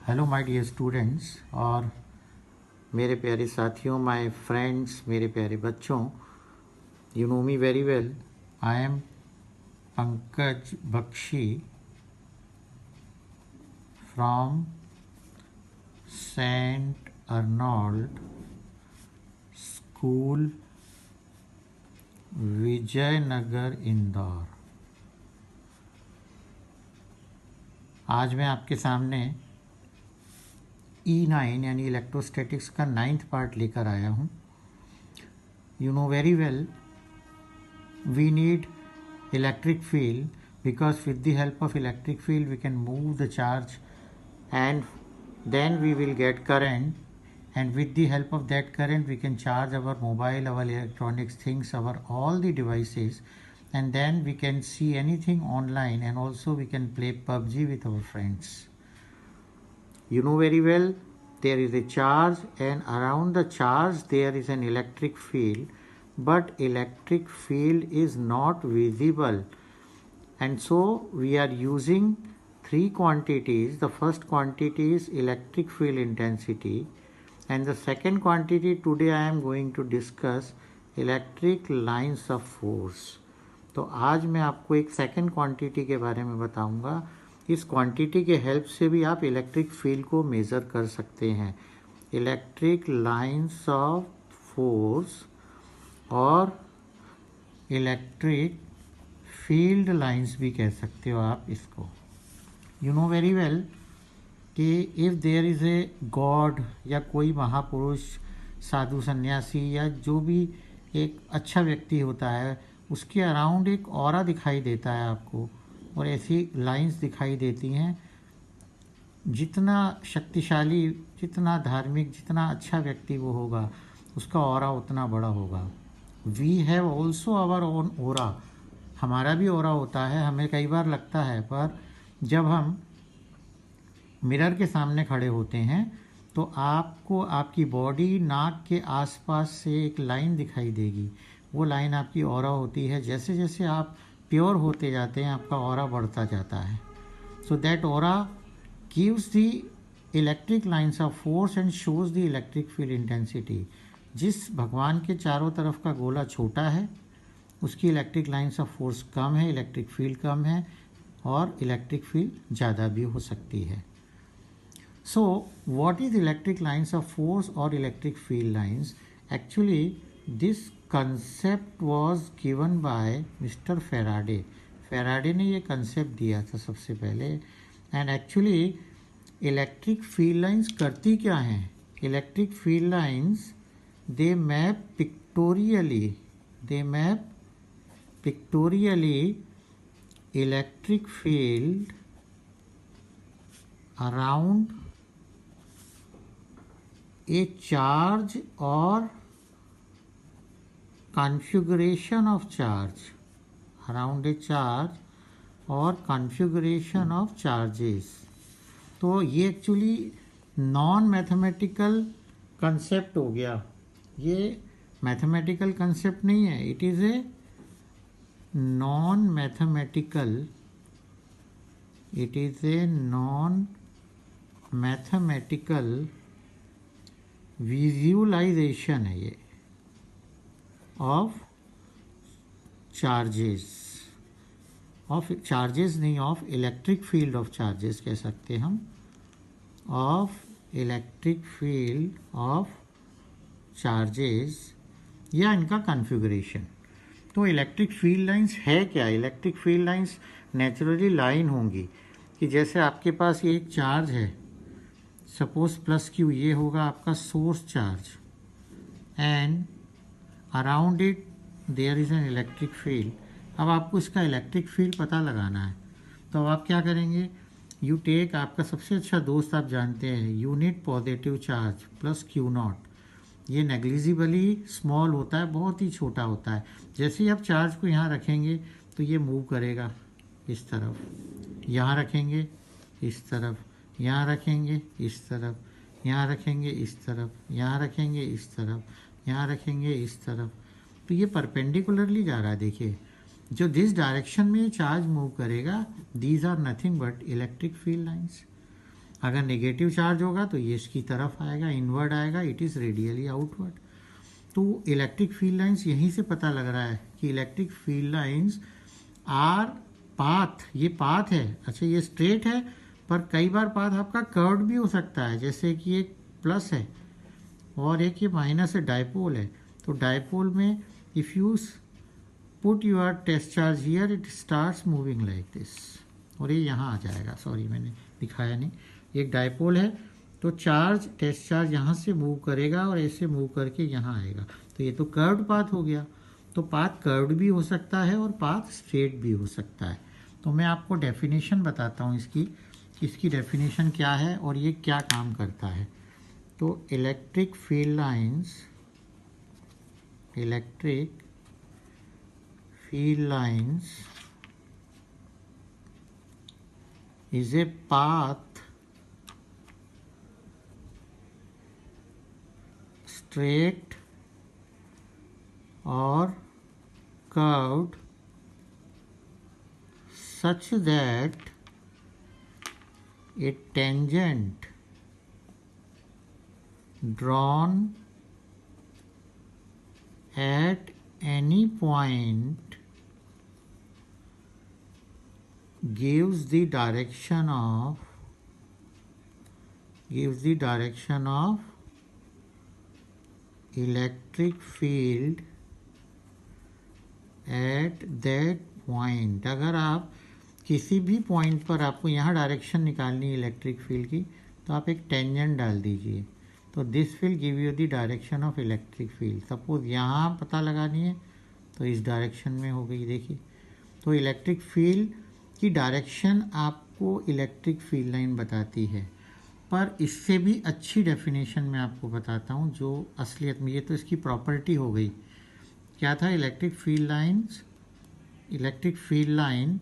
Hello my dear students और मेरे प्यारे साथियों, माय फ्रेंड्स, मेरे प्यारे बच्चों, you know me very well. I am Pankaj Bakshi from Saint Arnold school, Vijaynagar, Indore. आज मैं आपके सामने E9 यानी इलेक्ट्रोस्टैटिक्स का 9th पार्ट लेकर आया हूँ। You know very well we need electric field because with the help of electric field we can move the charge and then we will get current, and with the help of that current we can charge our mobile, our electronics things, our all the devices, and then we can see anything online, and also we can play PUBG with our friends. You know very well there is a charge, and around the charge there is an electric field, but electric field is not visible, and so we are using three quantities. The first quantity is electric field intensity, and the second quantity today I am going to discuss electric lines of force. तो आज मैं आपको एक second quantity के बारे में बताऊंगा। इस क्वांटिटी के हेल्प से भी आप इलेक्ट्रिक फील्ड को मेज़र कर सकते हैं। इलेक्ट्रिक लाइंस ऑफ फोर्स और इलेक्ट्रिक फील्ड लाइंस भी कह सकते हो आप इसको। यू नो वेरी वेल कि if there is a god या कोई महापुरुष, साधु सन्यासी या जो भी एक अच्छा व्यक्ति होता है, उसके अराउंड एक ऑरा दिखाई देता है आपको, और ऐसी लाइंस दिखाई देती हैं। जितना शक्तिशाली, जितना धार्मिक, जितना अच्छा व्यक्ति वो होगा, उसका ऑरा उतना बड़ा होगा। We have also our own aura. हमारा भी ओरा होता है, हमें कई बार लगता है, पर जब हम मिरर के सामने खड़े होते हैं तो आपको आपकी बॉडी, नाक के आसपास से एक लाइन दिखाई देगी। वो लाइन आपकी ऑरा होती है। जैसे जैसे आप प्योर होते जाते हैं, आपका ऑरा बढ़ता जाता है। So that aura gives the electric lines of force and shows the electric field intensity. जिस भगवान के चारों तरफ का गोला छोटा है, उसकी इलेक्ट्रिक लाइंस ऑफ फोर्स कम है, इलेक्ट्रिक फील्ड कम है, और इलेक्ट्रिक फील्ड ज़्यादा भी हो सकती है। So what is electric lines of force और electric field lines? Actually this concept was given by mister Faraday. Faraday ने ये कंसेप्ट दिया था सबसे पहले। And actually electric field lines करती क्या हैं? Electric field lines they map pictorially electric field around a charge or configuration of charge, around a charge or configuration of charges. तो ये एक्चुअली नॉन मैथमेटिकल कंसेप्ट हो गया। ये mathematical concept नहीं है, it is a non mathematical visualization है ये of charges नहीं, of electric field of charges कह सकते हैं हम, of electric field of charges या इनका कॉन्फ़िगरेशन। तो इलेक्ट्रिक फील्ड लाइंस है क्या? Electric field lines naturally line होंगी कि जैसे आपके पास ये एक चार्ज है, सपोज प्लस क्यू, ये होगा आपका source charge, and around it there is an electric field. अब आपको इसका इलेक्ट्रिक फील्ड पता लगाना है, तो अब आप क्या करेंगे? यू टेक, आपका सबसे अच्छा दोस्त आप जानते हैं, unit positive charge plus Q not. ये नेग्लिजिबली स्मॉल होता है, बहुत ही छोटा होता है। जैसे ही आप चार्ज को यहाँ रखेंगे तो ये मूव करेगा इस तरफ, यहाँ रखेंगे इस तरफ, यहाँ रखेंगे इस तरफ, यहाँ रखेंगे इस तरफ, यहाँ रखेंगे इस तरफ, यहाँ रखेंगे इस तरफ। तो ये परपेंडिकुलरली जा रहा है। देखिए, जो जिस डायरेक्शन में चार्ज मूव करेगा, these are nothing but electric field lines. अगर नेगेटिव चार्ज होगा तो ये इसकी तरफ आएगा, इनवर्ड आएगा, इट इज़ रेडियली आउटवर्ड। तो इलेक्ट्रिक फील्ड लाइंस यहीं से पता लग रहा है कि electric field lines are path, ये पाथ है, अच्छा ये स्ट्रेट है, पर कई बार पाथ आपका कर्व्ड भी हो सकता है, जैसे कि एक प्लस है और एक ये माइनस है, डायपोल है। तो डायपोल में if you put your test charge here it starts moving like this, और ये यहाँ आ जाएगा, सॉरी मैंने दिखाया नहीं, एक डायपोल है तो चार्ज, टेस्ट चार्ज यहाँ से मूव करेगा और ऐसे मूव करके यहाँ आएगा, तो ये तो कर्व्ड पाथ हो गया। तो पाथ कर्व्ड भी हो सकता है और पाथ स्ट्रेट भी हो सकता है। तो मैं आपको डेफिनेशन बताता हूँ इसकी डेफिनेशन क्या है और ये क्या काम करता है। तो electric field lines is a path straight or curved such that a tangent drawn at any point gives the direction of electric field at that point। अगर आप किसी भी पॉइंट पर, आपको यहाँ डायरेक्शन निकालनी है इलेक्ट्रिक फील्ड की, तो आप एक टेंजेंट डाल दीजिए, तो this will give you the direction of electric field. Suppose यहाँ पता लगानी है तो इस डायरेक्शन में हो गई, देखिए। तो इलेक्ट्रिक फील्ड की डायरेक्शन आपको इलेक्ट्रिक फील्ड लाइन बताती है। पर इससे भी अच्छी डेफिनेशन मैं आपको बताता हूँ जो असलियत में, ये तो इसकी प्रॉपर्टी हो गई। क्या था? Electric field line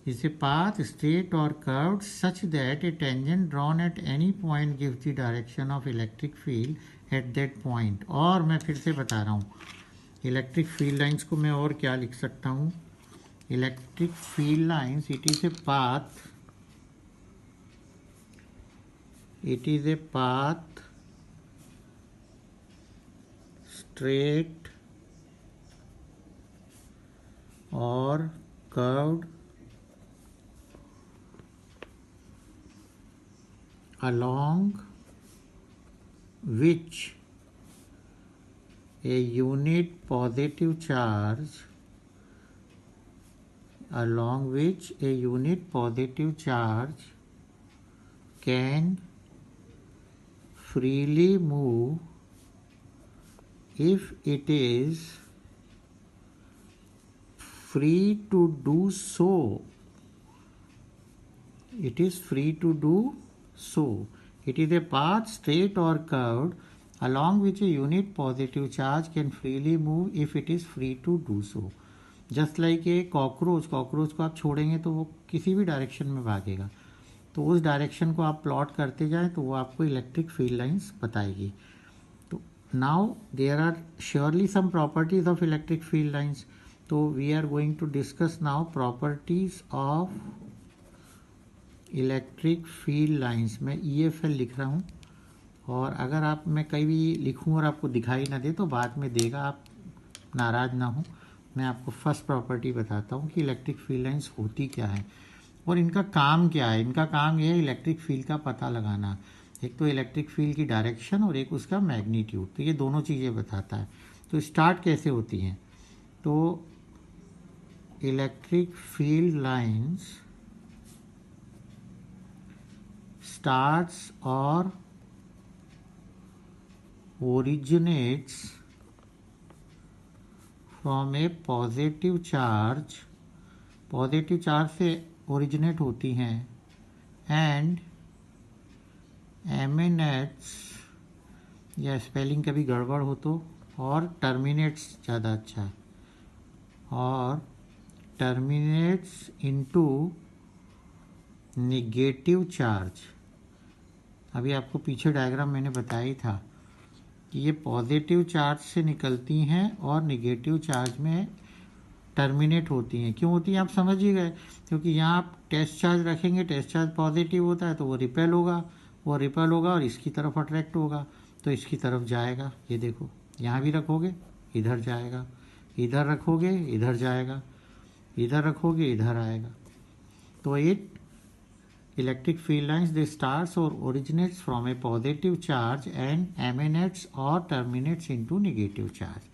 is a path straight और curved such that a tangent drawn at any point gives the direction of electric field at that point. और मैं फिर से बता रहा हूँ, इलेक्ट्रिक फील्ड लाइंस को मैं और क्या लिख सकता हूँ? Electric field lines, it is a path straight or curved along which a unit positive charge can freely move if it is free to do so. It is a path straight or curved along which a unit positive charge can freely move if it is free to do so. Just like a cockroach को आप छोड़ेंगे तो वो किसी भी direction में भागेगा, तो उस डायरेक्शन को आप प्लॉट करते जाएं तो वो आपको इलेक्ट्रिक फील्ड लाइंस बताएगी। तो now there are surely some properties of electric field lines. तो we are going to discuss now properties of electric field lines. मैं EFL लिख रहा हूँ, और अगर आप, मैं कहीं भी लिखूँ और आपको दिखाई ना दे तो बाद में देगा, आप नाराज़ ना हो। मैं आपको फर्स्ट प्रॉपर्टी बताता हूँ कि इलेक्ट्रिक फील्ड लाइंस होती क्या है और इनका काम क्या है। इनका काम यह है इलेक्ट्रिक फील्ड का पता लगाना। एक तो इलेक्ट्रिक फील्ड की डायरेक्शन और एक उसका मैग्नीट्यूड, तो ये दोनों चीज़ें बताता है। तो स्टार्ट कैसे होती हैं? तो इलेक्ट्रिक फील्ड लाइंस स्टार्ट्स और originates from A positive charge से ओरिजिनेट होती हैं, एंड एमिनेट्स, या स्पेलिंग कभी गड़बड़ हो तो, और टर्मिनेट्स ज़्यादा अच्छा है, और टर्मिनेट्स इनटू नेगेटिव चार्ज। अभी आपको पीछे डायग्राम मैंने बताया ही था कि ये पॉजिटिव चार्ज से निकलती हैं और नेगेटिव चार्ज में टर्मिनेट होती हैं। क्यों होती हैं आप समझ ही गए, क्योंकि यहाँ आप टेस्ट चार्ज रखेंगे, टेस्ट चार्ज पॉजिटिव होता है तो वो रिपेल होगा, वो रिपल होगा और इसकी तरफ अट्रैक्ट होगा, तो इसकी तरफ जाएगा। ये देखो, यहाँ भी रखोगे इधर जाएगा, इधर रखोगे इधर जाएगा, इधर रखोगे इधर आएगा। तो it electric field lines, they starts or originates from a positive charge and emanates or terminates into negative charge।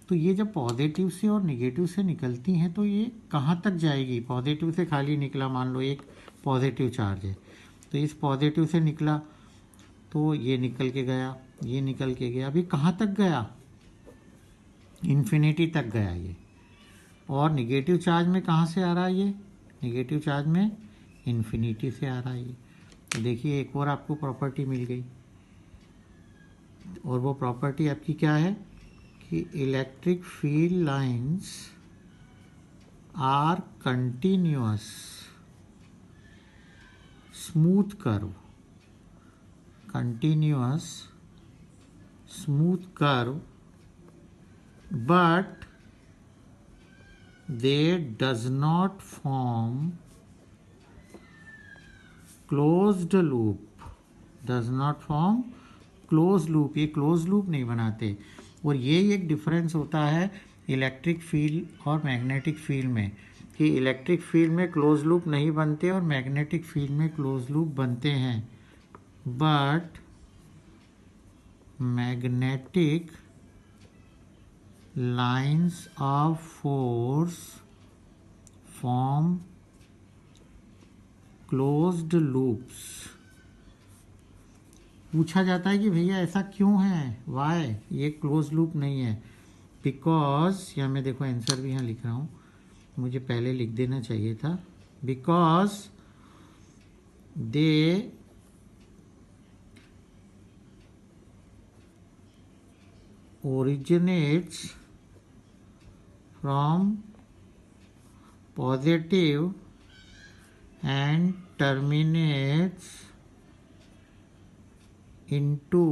तो ये जब पॉजिटिव से और निगेटिव से निकलती हैं तो ये कहाँ तक जाएगी? पॉजिटिव से खाली निकला, मान लो एक पॉजिटिव चार्ज है, तो इस पॉजिटिव से निकला तो ये निकल के गया, ये निकल के गया, अभी कहाँ तक गया? इन्फिनिटी तक गया ये। और निगेटिव चार्ज में कहाँ से आ रहा है ये? निगेटिव चार्ज में इन्फिनिटी से आ रहा है ये। तो देखिए एक और आपको प्रॉपर्टी मिल गई, और वो प्रॉपर्टी आपकी क्या है कि electric field lines are continuous smooth curve, continuous smooth curve, but they does not form closed loop, does not form closed loop, ये closed loop नहीं बनाते। और ये एक डिफरेंस होता है इलेक्ट्रिक फील्ड और मैग्नेटिक फील्ड में, कि इलेक्ट्रिक फील्ड में क्लोज लूप नहीं बनते और मैग्नेटिक फील्ड में क्लोज लूप बनते हैं। But magnetic lines of force form closed loops। पूछा जाता है कि भैया ऐसा क्यों है, वाई ये क्लोज लूप नहीं है? बिकॉज, या मैं देखो आंसर भी यहाँ लिख रहा हूँ, मुझे पहले लिख देना चाहिए था। Because they originates from positive and terminates into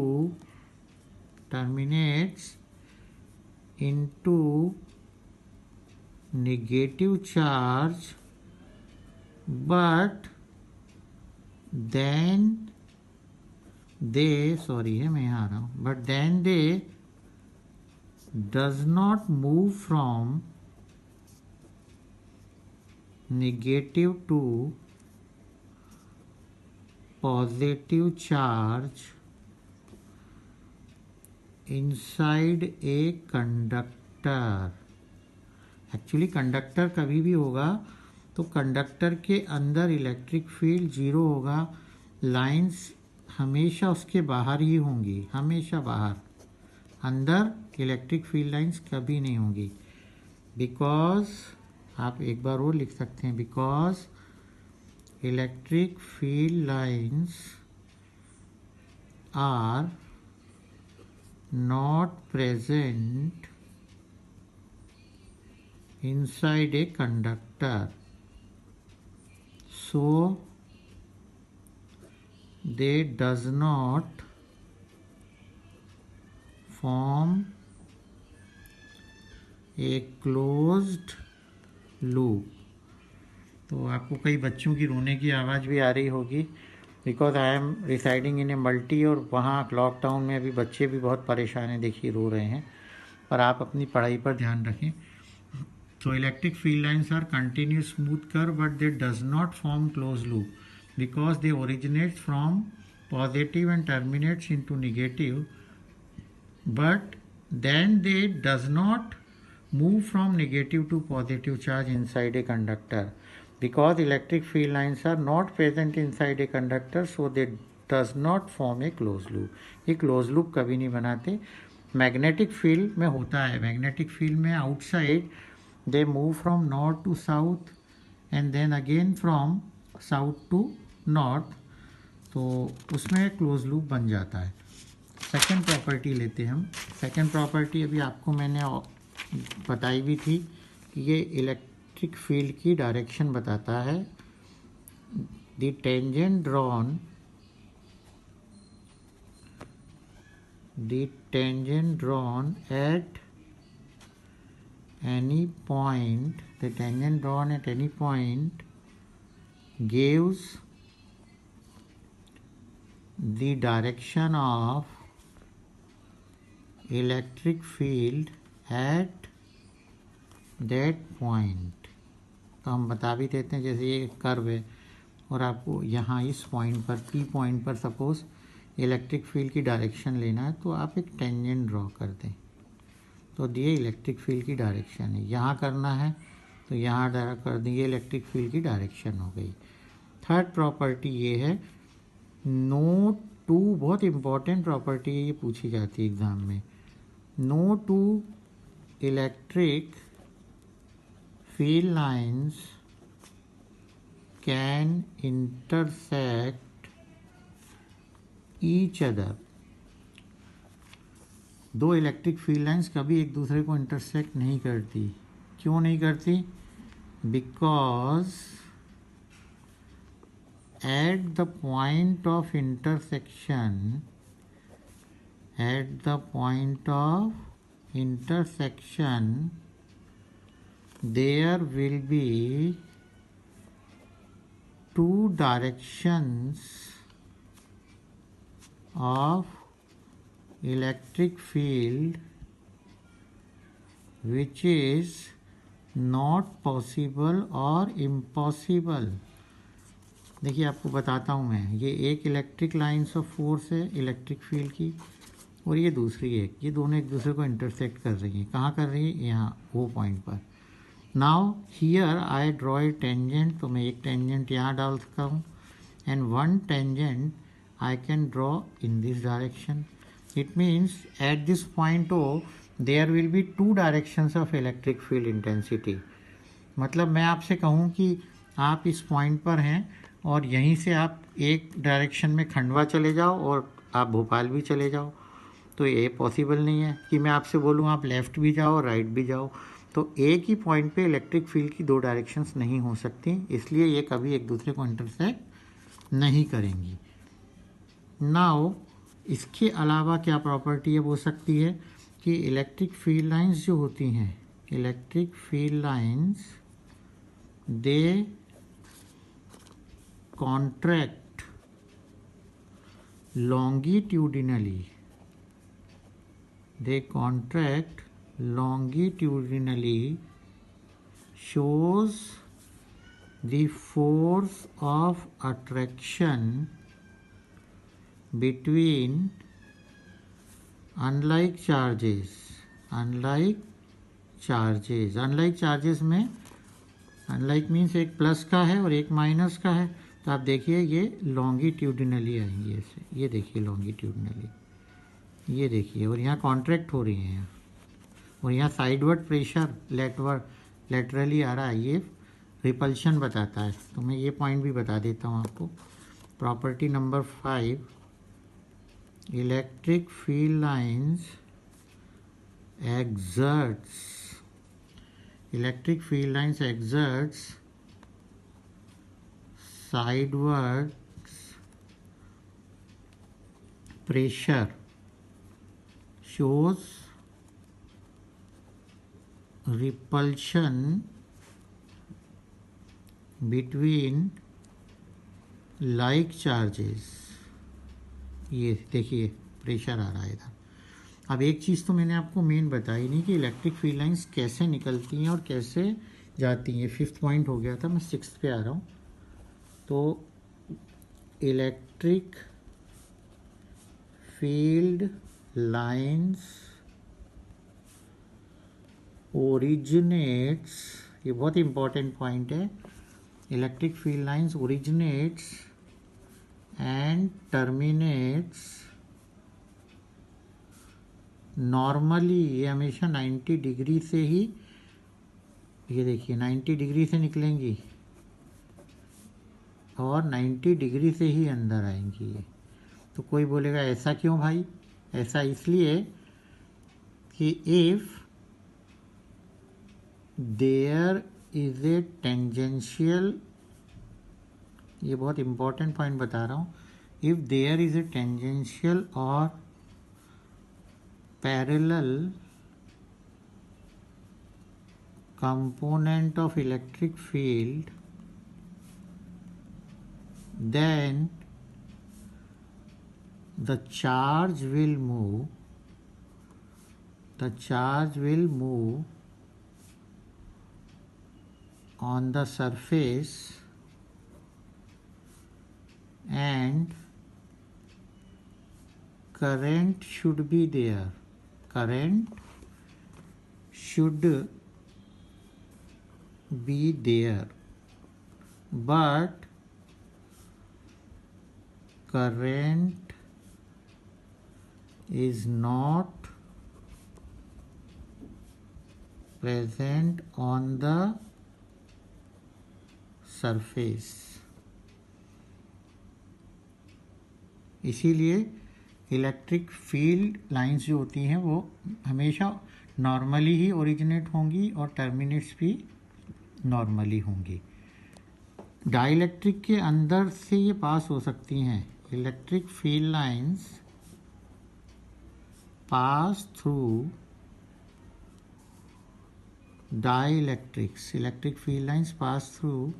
negative charge, but then they, sorry है मैं यहाँ आ रहा हूँ, but then they does not move from negative to positive charge inside a conductor। Actually conductor कभी भी होगा तो कंडक्टर के अंदर इलेक्ट्रिक फील्ड जीरो होगा, लाइंस हमेशा उसके बाहर ही होंगी, हमेशा बाहर, अंदर इलेक्ट्रिक फील्ड लाइंस कभी नहीं होंगी। बिकॉज, आप एक बार और लिख सकते हैं, because electric field lines are not present inside a conductor, so they does not form a closed loop। तो आपको कई बच्चों की रोने की आवाज़ भी आ रही होगी, because I am residing in a multi, और वहाँ लॉकडाउन में अभी बच्चे भी बहुत परेशान हैं, देखिए रो रहे हैं। पर आप अपनी पढ़ाई पर ध्यान रखें। So electric field lines are continuous smooth curve, but they does not form closed loop because they originate from positive and terminates into negative, but then they does not move from negative to positive charge inside a conductor, because electric field lines are not present inside a conductor, so they does not form a closed loop। ये closed loop कभी नहीं बनाते। Magnetic field में होता है, magnetic field में outside they move from north to south and then again from south to north, तो उसमें क्लोज लूप बन जाता है। सेकंड प्रॉपर्टी लेते हैं हम। सेकंड प्रॉपर्टी अभी आपको मैंने बताई भी थी कि ये इलेक्ट्रिक फील्ड की डायरेक्शन बताता है। The tangent drawn eight any point, the tangent drawn at any point gives the direction of electric field at that point। तो हम बता भी देते हैं, जैसे ये कर्व है और आपको यहाँ इस पॉइंट पर पी पॉइंट पर सपोज इलेक्ट्रिक फील्ड की डायरेक्शन लेना है, तो आप एक टेंजेंट ड्रॉ कर दें। तो दिए इलेक्ट्रिक फील्ड की डायरेक्शन है, यहाँ करना है तो यहाँ ड्रा कर दें, ये इलेक्ट्रिक फील्ड की डायरेक्शन हो गई। थर्ड प्रॉपर्टी ये है नो टू, बहुत इंपॉर्टेंट प्रॉपर्टी है, ये पूछी जाती है एग्जाम में। No two electric field lines can intersect each other. दो इलेक्ट्रिक फील्ड लाइंस कभी एक दूसरे को इंटरसेक्ट नहीं करती। क्यों नहीं करती? Because at the point of intersection there will be two directions of electric field which is not possible or impossible। देखिए आपको बताता हूँ मैं, ये एक इलेक्ट्रिक लाइन्स ऑफ फोर्स है इलेक्ट्रिक फील्ड की, और ये दूसरी एक, ये दोनों एक दूसरे को इंटरसेक्ट कर रही हैं। कहाँ कर रही है? यहाँ वो पॉइंट पर। Now here I draw a tangent, तो मैं एक टेंजेंट यहाँ डाल सकता हूँ and one tangent I can draw in this direction. It means at this point O there will be two directions of electric field intensity. मतलब मैं आपसे कहूँ कि आप इस पॉइंट पर हैं और यहीं से आप एक डायरेक्शन में खंडवा चले जाओ और आप भोपाल भी चले जाओ, तो ये पॉसिबल नहीं है कि मैं आपसे बोलूँ आप लेफ़्ट भी जाओ राइट भी जाओ। तो एक ही पॉइंट पे इलेक्ट्रिक फील्ड की दो डायरेक्शंस नहीं हो सकती, इसलिए ये कभी एक दूसरे को इंटरसेक्ट नहीं करेंगी। नाउ इसके अलावा क्या प्रॉपर्टी हो सकती है कि इलेक्ट्रिक फील्ड लाइंस जो होती हैं, electric field lines they contract longitudinally, shows the force of attraction between unlike charges में अनलाइक मीन्स एक प्लस का है और एक माइनस का है, तो आप देखिए ये लॉन्गिट्यूडिनली आएंगे ऐसे, ये देखिए लॉन्गिट्यूडिनली, ये देखिए, और यहाँ कॉन्ट्रैक्ट हो रही हैं यहाँ, और यहाँ साइडवर्ड प्रेशर लेटरली आ रहा है, ये रिपल्शन बताता है। तो मैं ये पॉइंट भी बता देता हूँ आपको। Property number 5, electric field lines exerts sidewards pressure, shows repulsion between like charges। ये देखिए प्रेशर आ रहा है इधर। अब एक चीज़ तो मैंने आपको मेन बताई नहीं कि इलेक्ट्रिक फील्ड लाइंस कैसे निकलती हैं और कैसे जाती हैं। 5th पॉइंट हो गया था, मैं 6th पे आ रहा हूँ। तो इलेक्ट्रिक फील्ड लाइंस ओरिजिनेट्स, ये बहुत इंपॉर्टेंट पॉइंट है, electric field lines originates and terminates normally, ये हमेशा 90 डिग्री से ही, ये देखिए 90 डिग्री से निकलेंगी और 90 डिग्री से ही अंदर आएंगी ये। तो कोई बोलेगा ऐसा क्यों भाई? ऐसा इसलिए कि if there is a tangential, ये बहुत इंपॉर्टेंट पॉइंट बता रहा हूँ, if there is a tangential और parallel component of electric field, then the charge will move on the surface and current should be there. Current should be there, but current is not present on the surface. इसीलिए electric field lines जो होती हैं वो हमेशा normally ही originate होंगी और terminates भी normally होंगी. डाइलेक्ट्रिक के अंदर से ये पास हो सकती हैं. Electric field lines pass through dielectrics. Electric field lines pass through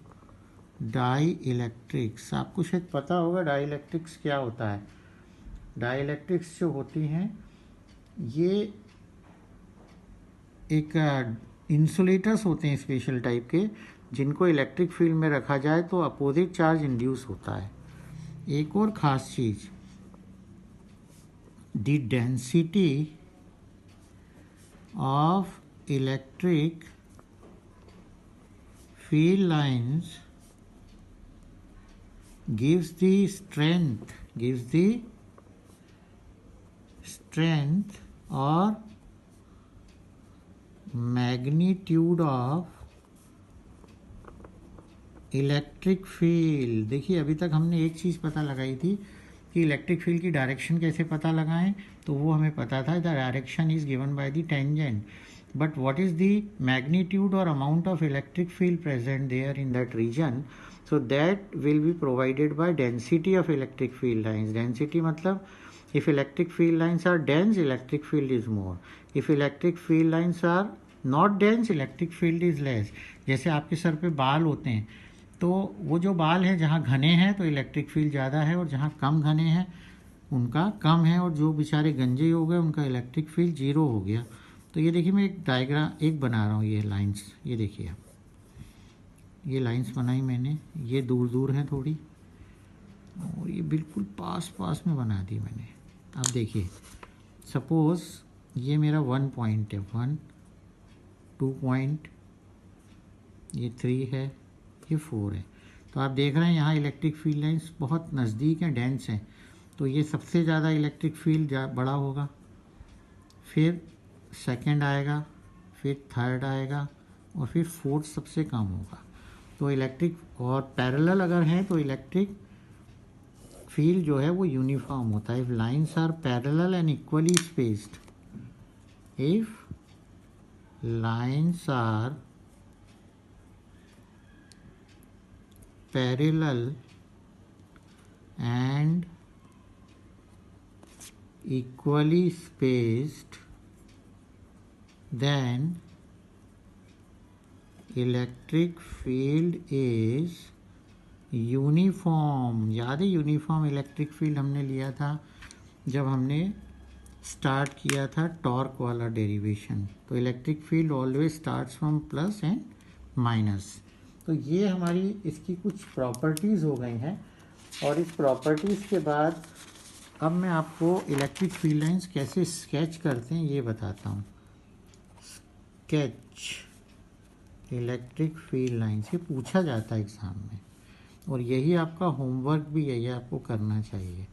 dielectrics. आपको शायद पता होगा डाइलेक्ट्रिक्स क्या होता है. डाइलेक्ट्रिक्स जो होती हैं ये एक इंसुलेटर्स होते हैं स्पेशल टाइप के, जिनको इलेक्ट्रिक फील्ड में रखा जाए तो अपोजिट चार्ज इंड्यूस होता है. एक और ख़ास चीज़, the density of electric field lines gives the strength or magnitude of electric field. देखिए अभी तक हमने एक चीज़ पता लगाई थी कि इलेक्ट्रिक फील्ड की डायरेक्शन कैसे पता लगाएं, तो वो हमें पता था the direction is given by the tangent. But what is the magnitude और amount of electric field present there in that region, so that will be provided by density of electric field lines. Density मतलब if electric field lines are dense, electric field is more. If electric field lines are not dense, electric field is less. जैसे आपके sir पे बाल होते हैं, तो वो जो बाल हैं जहाँ घने हैं तो इलेक्ट्रिक फील्ड ज़्यादा है और जहाँ कम घने हैं उनका कम है, और जो बेचारे गंजे हो गए उनका इलेक्ट्रिक फील्ड जीरो हो गया. तो ये देखिए मैं एक डायग्राम एक बना रहा हूँ. ये लाइंस, ये देखिए आप, ये लाइंस बनाई मैंने. ये दूर दूर हैं थोड़ी और ये बिल्कुल पास पास में बना दी मैंने. अब देखिए सपोज़ ये मेरा 1 पॉइंट है, 1 2 पॉइंट, ये 3 है, ये 4 है. तो आप देख रहे हैं यहाँ इलेक्ट्रिक फील्ड लाइंस बहुत नज़दीक हैं, डेंस हैं. तो ये सबसे ज़्यादा इलेक्ट्रिक फील्ड बड़ा होगा, फिर सेकंड आएगा, फिर थर्ड आएगा और फिर फोर्थ सबसे कम होगा. तो इलेक्ट्रिक और पैरेलल अगर हैं तो इलेक्ट्रिक फील्ड जो है वो यूनिफॉर्म होता है. If lines are parallel and equally spaced, if lines are parallel and equally spaced, then electric field is uniform. याद है यूनिफॉर्म इलेक्ट्रिक फील्ड हमने लिया था जब हमने स्टार्ट किया था टॉर्क वाला डेरिवेशन. तो electric field always starts from plus and minus. तो ये हमारी इसकी कुछ प्रॉपर्टीज़ हो गई हैं. और इस प्रॉपर्टीज़ के बाद अब मैं आपको इलेक्ट्रिक फील्ड लाइंस कैसे स्केच करते हैं ये बताता हूँ. स्केच इलेक्ट्रिक फील्ड लाइंस, ये पूछा जाता है एग्ज़ाम में और यही आपका होमवर्क भी है, ये आपको करना चाहिए.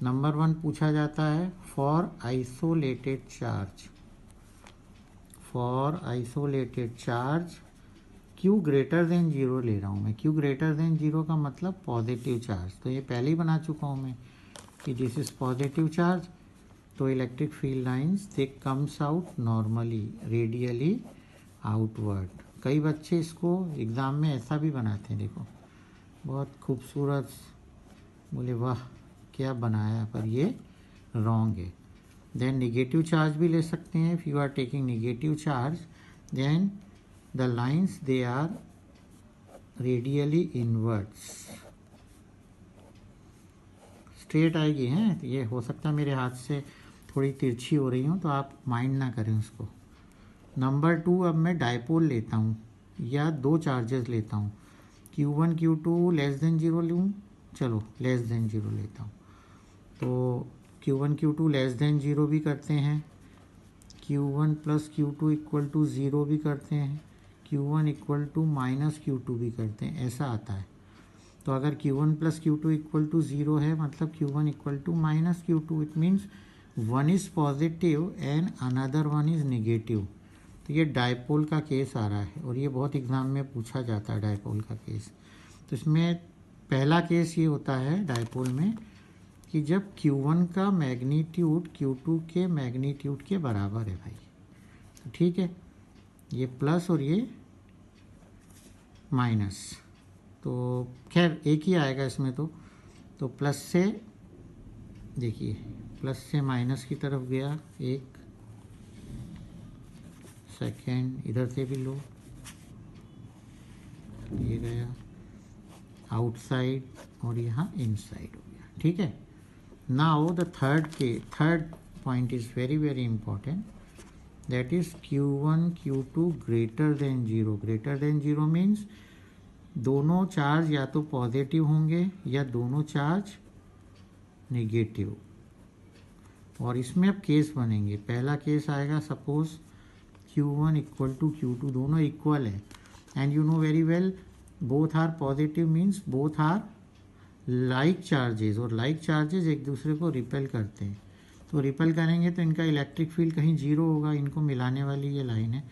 नंबर 1 पूछा जाता है for isolated charge. For isolated charge Q greater than 0 ले रहा हूँ मैं. Q ग्रेटर देन 0 का मतलब पॉजिटिव चार्ज. तो ये पहले ही बना चुका हूँ मैं कि दिस इज़ पॉजिटिव चार्ज. तो electric field lines they comes out normally, radially outward. कई बच्चे इसको एग्ज़ाम में ऐसा भी बनाते हैं, देखो बहुत खूबसूरत, बोले वाह क्या बनाया, पर ये रॉन्ग है. देन नेगेटिव चार्ज भी ले सकते हैं. If you are taking negative charge then the lines they are radially inverts. Straight आएगी हैं। ये हो सकता है मेरे हाथ से थोड़ी तिरछी हो रही हो, तो आप माइंड ना करें उसको। नंबर 2, अब मैं डायपोल लेता हूँ या दो चार्जेस लेता हूँ, Q1 Q2 लेस देन 0 लूँ, चलो लेस देन 0 लेता हूँ। तो Q1 Q2 लेस देन 0 भी करते हैं, Q1 plus Q2 equal to 0 भी करते हैं, Q1 equal to minus Q2 भी करते हैं, ऐसा आता है। तो अगर Q1 plus Q2 equal to 0 है मतलब Q1 equal to minus Q2, it means one is positive and another one is negative. तो ये डायपोल का केस आ रहा है और ये बहुत एग्ज़ाम में पूछा जाता है डायपोल का केस। तो इसमें पहला केस ये होता है डायपोल में कि जब Q1 का मैग्नीट्यूड Q2 के मैग्नीट्यूड के बराबर है भाई। तो ठीक है, ये प्लस और ये माइनस, तो खैर एक ही आएगा इसमें। तो प्लस से देखिए, प्लस से माइनस की तरफ गया एक सेकेंड, इधर से भी लो, ये गया आउटसाइड और यहाँ इनसाइड हो गया। ठीक है, now the third point is very very important, that is Q1 Q2 greater than 0। Greater than 0 means दोनों चार्ज या तो पॉजिटिव होंगे या दोनों चार्ज नेगेटिव। और इसमें अब केस बनेंगे। पहला केस आएगा, suppose Q1 equal to Q2, दोनों इक्वल है and you know very well both are positive, means both are like charges, और लाइक चार्जेस एक दूसरे को रिपेल करते हैं। तो रिपेल करेंगे तो इनका इलेक्ट्रिक फील्ड कहीं जीरो होगा, इनको मिलाने वाली ये लाइन है,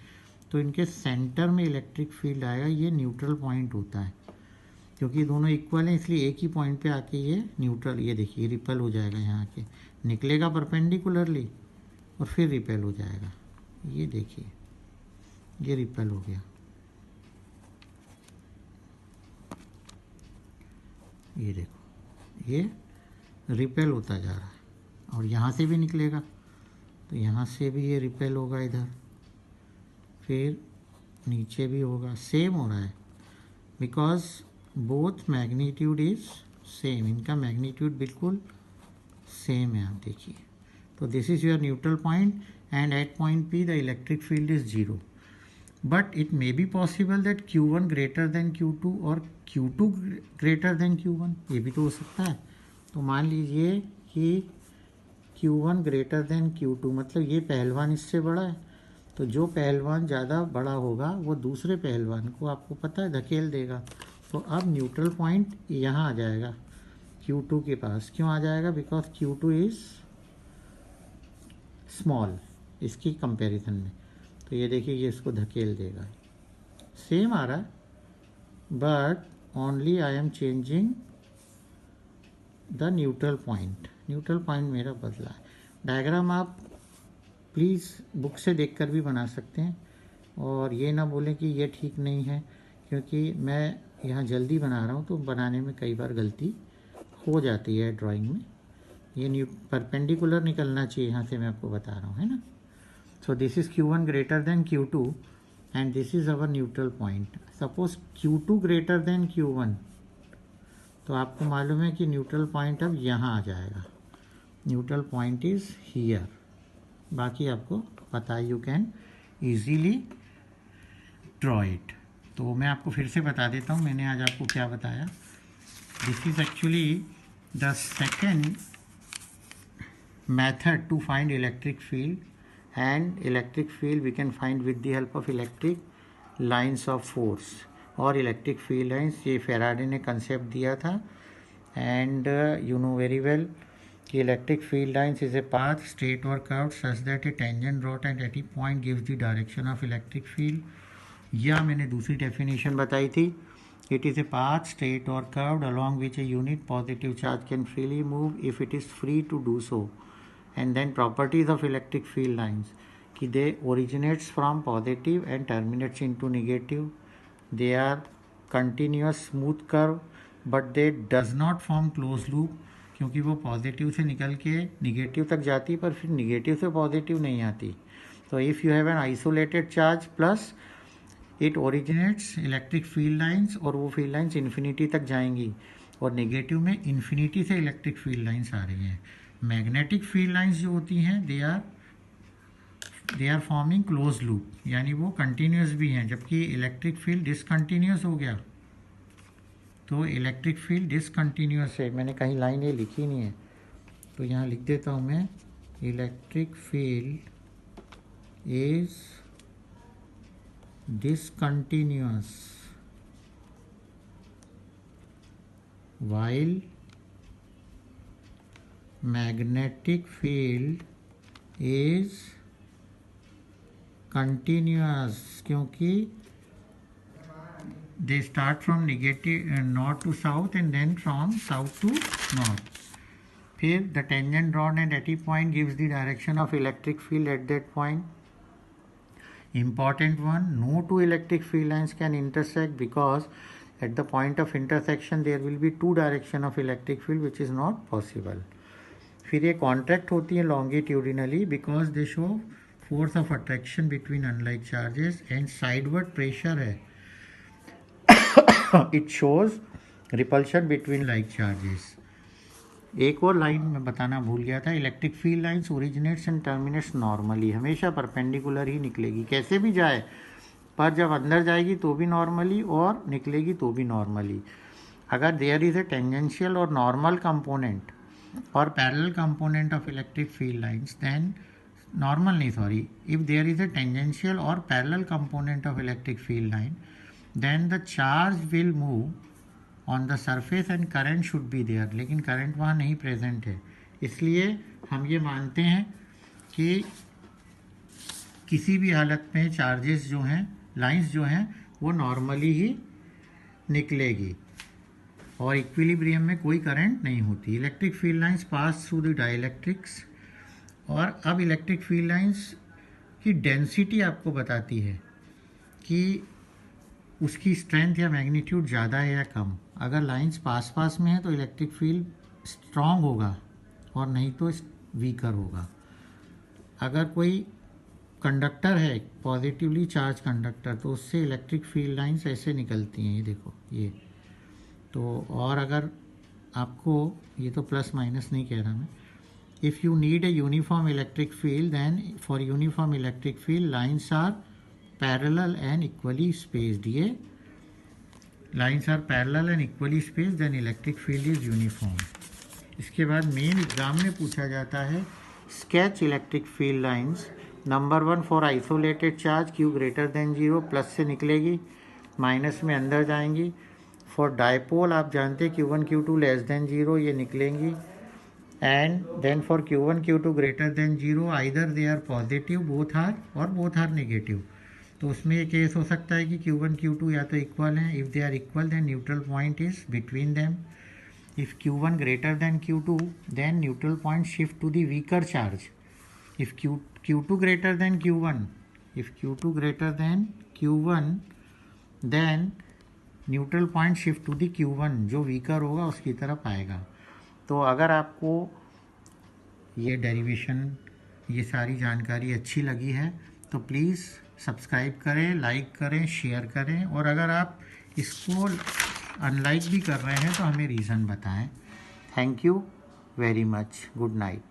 तो इनके सेंटर में इलेक्ट्रिक फील्ड आएगा। ये न्यूट्रल पॉइंट होता है, क्योंकि दोनों इक्वल हैं इसलिए एक ही पॉइंट पे आके ये न्यूट्रल, ये देखिए रिपेल हो जाएगा, यहाँ आके निकलेगा परपेंडिकुलरली और फिर रिपेल हो जाएगा। ये देखिए ये रिपेल हो गया, ये देखो ये रिपेल होता जा रहा है। और यहाँ से भी निकलेगा तो यहाँ से भी ये रिपेल होगा इधर, फिर नीचे भी होगा, सेम हो रहा है because both magnitude is same, इनका मैग्नीट्यूड बिल्कुल सेम है। आप देखिए, तो this is your neutral point and at point P the electric field is 0, but it may be possible that Q1 greater than Q2 और Q2 ग्रेटर देन Q1, ये भी तो हो सकता है। तो मान लीजिए कि Q1 ग्रेटर देन Q2 मतलब ये पहलवान इससे बड़ा है, तो जो पहलवान ज़्यादा बड़ा होगा वो दूसरे पहलवान को, आपको पता है, धकेल देगा। तो अब न्यूट्रल पॉइंट यहाँ आ जाएगा Q2 के पास। क्यों आ जाएगा? बिकॉज Q2 इज़ स्मॉल इसकी कंपैरिजन में। तो ये देखिए ये इसको धकेल देगा, सेम आ रहा है, but only I am changing the neutral point. Neutral point मेरा बदला है। डायग्राम आप प्लीज़ बुक से देखकर भी बना सकते हैं, और ये ना बोलें कि ये ठीक नहीं है, क्योंकि मैं यहाँ जल्दी बना रहा हूँ तो बनाने में कई बार गलती हो जाती है ड्राइंग में। ये परपेंडिकुलर निकलना चाहिए, यहाँ से मैं आपको बता रहा हूँ, है ना। So this is Q1 greater than Q2 and this is our neutral point. Suppose Q2 greater then Q1, तो आपको मालूम है कि न्यूट्रल पॉइंट अब यहाँ आ जाएगा। Neutral point is here. बाकी आपको पता है, you can easily draw it. तो मैं आपको फिर से बता देता हूँ मैंने आज आपको क्या बताया। This is actually the second method to find electric field, and electric field we can find with the help of electric lines of force और electric field lines। ये फेराडे ने कंसेप्ट दिया था, and you know very well कि electric field lines is a path straight or curved such that a tangent brought at any point gives the direction of electric field। या मैंने दूसरी definition बताई थी, it is a path straight or curved along which a unit positive charge can freely move if it is free to do so। and then properties of electric field lines कि they originates from positive and terminates into negative, they are continuous smooth curve but they does not form closed loop, क्योंकि वो positive से निकल के negative तक जाती पर फिर निगेटिव से पॉजिटिव नहीं आती। तो if you have an isolated charge plus it originates electric field lines, और वो फील्ड लाइंस इन्फिनिटी तक जाएंगी, और नेगेटिव में इन्फिनिटी से इलेक्ट्रिक फील्ड लाइंस आ रही हैं। मैग्नेटिक फील्ड लाइंस जो होती हैं they are forming close loop, यानी वो कंटिन्यूस भी हैं, जबकि इलेक्ट्रिक फील्ड डिसकंटिन्यूस हो गया तो इलेक्ट्रिक फील्ड डिसकंटिन्यूस है। मैंने कहीं लाइन ये लिखी नहीं है तो यहाँ लिख देता हूँ मैं, electric field is discontinuous while magnetic field is continuous, क्योंकि they start from negative north to south and then from south to north. फिर the tangent drawn at any point gives the direction of electric field at that point. Important one, no two electric field lines can intersect because at the point of intersection there will be two direction of electric field which is not possible. फिर ये contract होती है longitudinally because they show force of attraction between unlike charges and sideward pressure है. It shows repulsion between like charges. एक और line मैं बताना भूल गया था, electric field lines originates and terminates normally, हमेशा परपेंडिकुलर ही निकलेगी कैसे भी जाए, पर जब अंदर जाएगी तो भी नॉर्मली और निकलेगी तो भी नॉर्मली. अगर देयर इज ए टेंजेंशियल और नॉर्मल कंपोनेंट और parallel component of electric field lines then normal नहीं sorry if there is a tangential और parallel component of electric field line then the charge will move on the surface and current should be there, लेकिन current वहाँ नहीं present है. इसलिए हम ये मानते हैं कि किसी भी हालत में चार्जेस जो हैं लाइंस जो हैं वो नॉर्मली ही निकलेगी और इक्विलिब्रियम में कोई करंट नहीं होती. Electric field lines pass through the dielectrics. और अब इलेक्ट्रिक फील्ड लाइंस की डेंसिटी आपको बताती है कि उसकी स्ट्रेंथ या मैग्नीट्यूड ज़्यादा है या कम. अगर लाइंस पास पास में है तो इलेक्ट्रिक फील्ड स्ट्रॉन्ग होगा और नहीं तो वीकर होगा. अगर कोई कंडक्टर है पॉजिटिवली चार्ज कंडक्टर तो उससे इलेक्ट्रिक फील्ड लाइंस ऐसे निकलती हैं, ये देखो ये तो. और अगर आपको ये तो प्लस माइनस नहीं कह रहा मैं, if you need a uniform electric field then for uniform electric field lines are parallel and equally spaced. ये lines are parallel and equally spaced then electric field is uniform. इसके बाद main exam में पूछा जाता है sketch electric field lines. Number 1 for isolated charge Q greater than 0, plus से निकलेगी minus में अंदर जाएंगी. फॉर डायपोल आप जानते हैं Q1 Q2 लेस देन 0 ये निकलेंगी. And then for Q1 Q2 greater than 0 either they are positive both are और बोथ आर नेगेटिव. तो उसमें ये केस हो सकता है कि Q1 Q2 या तो इक्वल हैं. If they are equal then neutral point is between them. इफ़ Q1 greater than Q2 then neutral point shift to the weaker charge. If Q2 greater than Q1, if Q2 greater than Q1 then neutral point shift to the Q1 जो weaker होगा उसकी तरफ आएगा. तो अगर आपको ये डेरिवेशन ये सारी जानकारी अच्छी लगी है तो प्लीज़ सब्सक्राइब करें, लाइक करें, शेयर करें. और अगर आप इसको अनलाइक भी कर रहे हैं तो हमें रीज़न बताएं. Thank you very much. Good night.